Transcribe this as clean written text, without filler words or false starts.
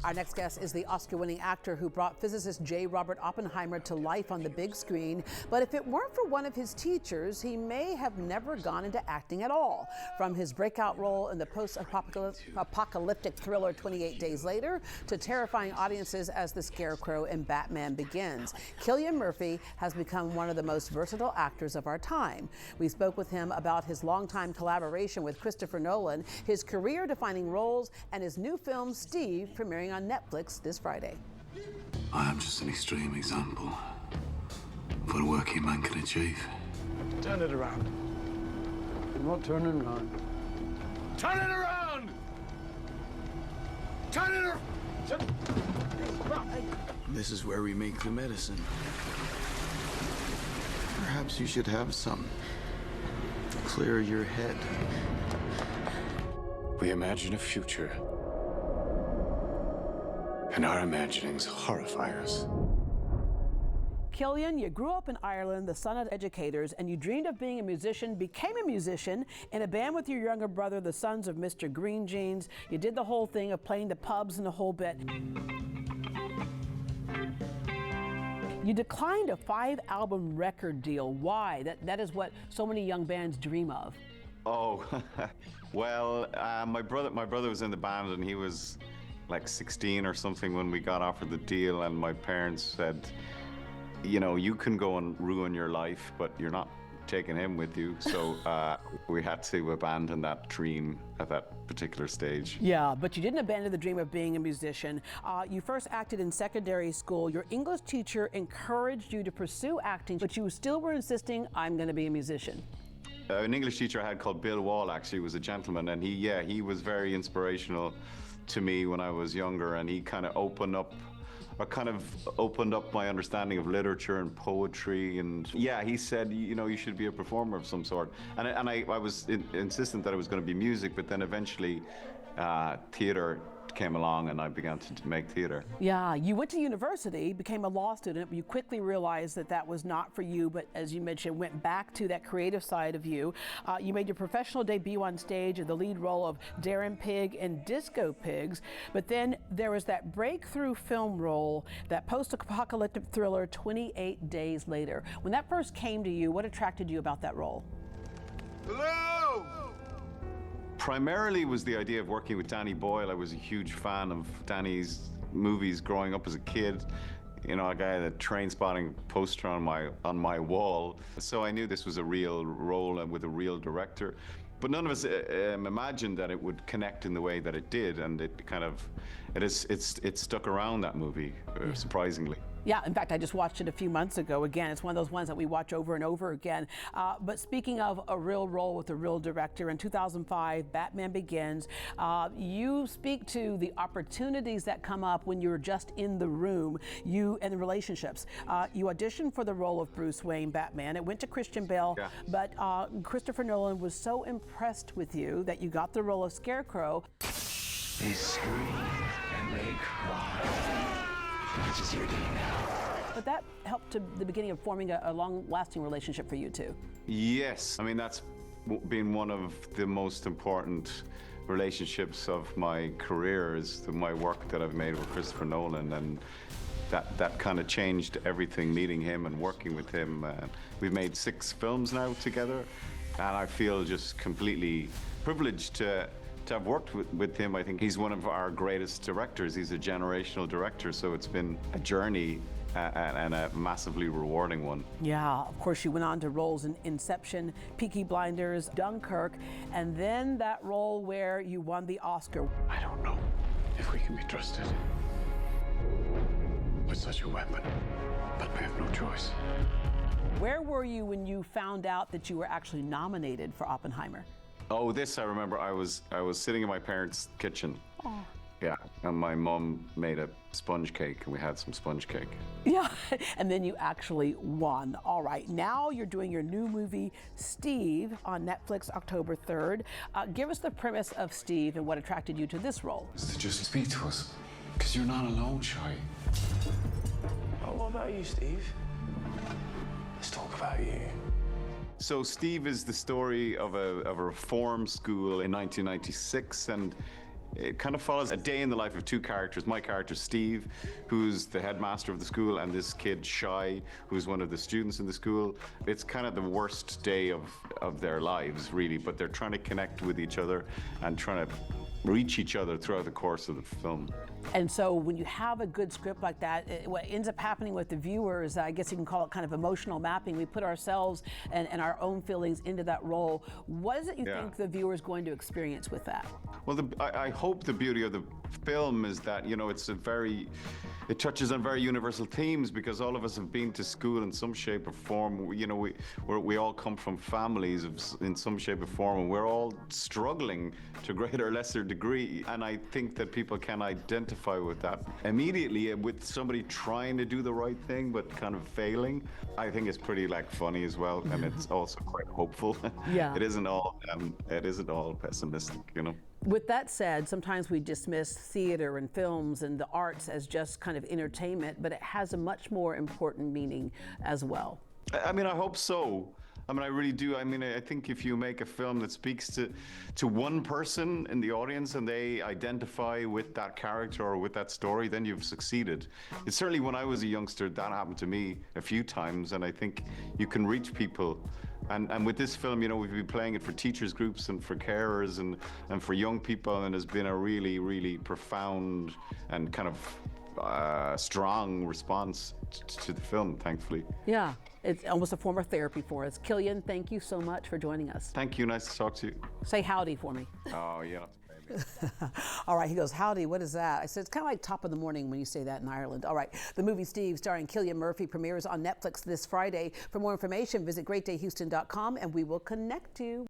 Our next guest is the Oscar-winning actor who brought physicist J. Robert Oppenheimer to life on the big screen. But if it weren't for one of his teachers, he may have never gone into acting at all. From his breakout role in the post-apocalyptic thriller 28 Days Later to terrifying audiences as the Scarecrow in Batman Begins, Cillian Murphy has become one of the most versatile actors of our time. We spoke with him about his longtime collaboration with Christopher Nolan, his career-defining roles, and his new film, Steve, premiering on Netflix this Friday. I am just an extreme example of what a working man can achieve. Turn it around. I'm not turning around. Turn it around! Turn it around! This is where we make the medicine. Perhaps you should have some. Clear your head. We imagine a future, and our imaginings horrify us. Cillian, you grew up in Ireland, the son of educators, and you dreamed of being a musician, became a musician in a band with your younger brother, the Sons of Mr. Green Jeans. You did the whole thing of playing the pubs and the whole bit. You declined a 5-album record deal. Why? That is what so many young bands dream of. Oh, well, my brother was in the band, and he was like 16 or something when we got offered the deal, and my parents said, you know, you can go and ruin your life, but you're not taking him with you. So we had to abandon that dream at that particular stage. Yeah, but you didn't abandon the dream of being a musician. You first acted in secondary school. Your English teacher encouraged you to pursue acting, but you still were insisting, I'm going to be a musician. An English teacher I had called Bill Wall, actually, was a gentleman, and he was very inspirational to me when I was younger, and he kind of opened up my understanding of literature and poetry. And yeah, he said, you know, you should be a performer of some sort. And I was insistent that it was going to be music, but then eventually theater came along, and I began to make theater. Yeah, you went to university, became a law student, but you quickly realized that was not for you, but as you mentioned, went back to that creative side of you. You made your professional debut on stage in the lead role of Darren Pig in Disco Pigs, but then there was that breakthrough film role, that post-apocalyptic thriller 28 Days Later. When that first came to you, what attracted you about that role? Hello! Primarily was the idea of working with Danny Boyle. I was a huge fan of Danny's movies growing up as a kid. You know, a guy that train spotting poster on my wall. So I knew this was a real role and with a real director. But none of us imagined that it would connect in the way that it did, and it stuck around, that movie, surprisingly. Yeah, in fact, I just watched it a few months ago. Again, it's one of those ones that we watch over and over again. But speaking of a real role with a real director, in 2005, Batman Begins, you speak to the opportunities that come up when you're just in the room, you and the relationships. You auditioned for the role of Bruce Wayne, Batman. It went to Christian Bale, yeah. But Christopher Nolan was so impressed with you that you got the role of Scarecrow. They scream and they cry. Which is your day now. But that helped to the beginning of forming a long-lasting relationship for you two. Yes, I mean, that's been one of the most important relationships of my career, is my work that I've made with Christopher Nolan, and that kind of changed everything, meeting him and working with him. We've made 6 films now together, and I feel just completely privileged to have worked with him. I think he's one of our greatest directors. He's a generational director, so it's been a journey and a massively rewarding one. Yeah, of course, you went on to roles in Inception, Peaky Blinders, Dunkirk, and then that role where you won the Oscar. I don't know if we can be trusted with such a weapon, but we have no choice. Where were you when you found out that you were actually nominated for Oppenheimer? Oh, this I remember. I was sitting in my parents' kitchen. Oh. Yeah, and my mom made a sponge cake, and we had some sponge cake. Yeah, and then you actually won. All right, now you're doing your new movie, Steve, on Netflix October 3rd. Give us the premise of Steve and what attracted you to this role. Is to just speak to us, because you're not alone, Shy. Oh, what about you, Steve? Let's talk about you. So Steve is the story of a reform school in 1996, and It kind of follows a day in the life of two characters. My character, Steve, who's the headmaster of the school, and this kid, Shai, who's one of the students in the school. It's kind of the worst day of their lives, really, but they're trying to connect with each other and trying to reach each other throughout the course of the film. And so when you have a good script like that, what ends up happening with the viewers, I guess you can call it kind of emotional mapping. We put ourselves and our own feelings into that role. What is it you think the viewer is going to experience with that? Well, I hope the beauty of the film is that, you know, it touches on very universal themes, because all of us have been to school in some shape or form. You know, we all come from families in some shape or form, and we're all struggling to a greater or lesser degree. And I think that people can identify with that immediately, with somebody trying to do the right thing but kind of failing. I think it's pretty funny as well, and it's also quite hopeful. Yeah. It isn't all pessimistic, you know. With that said, sometimes we dismiss theater and films and the arts as just kind of entertainment, but it has a much more important meaning as well. I mean, I hope so. I mean, I really do. I mean, I think if you make a film that speaks to one person in the audience and they identify with that character or with that story, then you've succeeded. It's certainly, when I was a youngster, that happened to me a few times, and I think you can reach people. And with this film, you know, we've been playing it for teachers groups and for carers and for young people, and there's been a really, really profound and kind of strong response to the film, thankfully. Yeah, it's almost a form of therapy for us. Cillian, thank you so much for joining us. Thank you. Nice to talk to you. Say howdy for me. Oh, yeah. All right, he goes, howdy, what is that? I said, it's kind of like top of the morning when you say that in Ireland. All right, the movie Steve, starring Cillian Murphy, premieres on Netflix this Friday. For more information, visit greatdayhouston.com and we will connect you.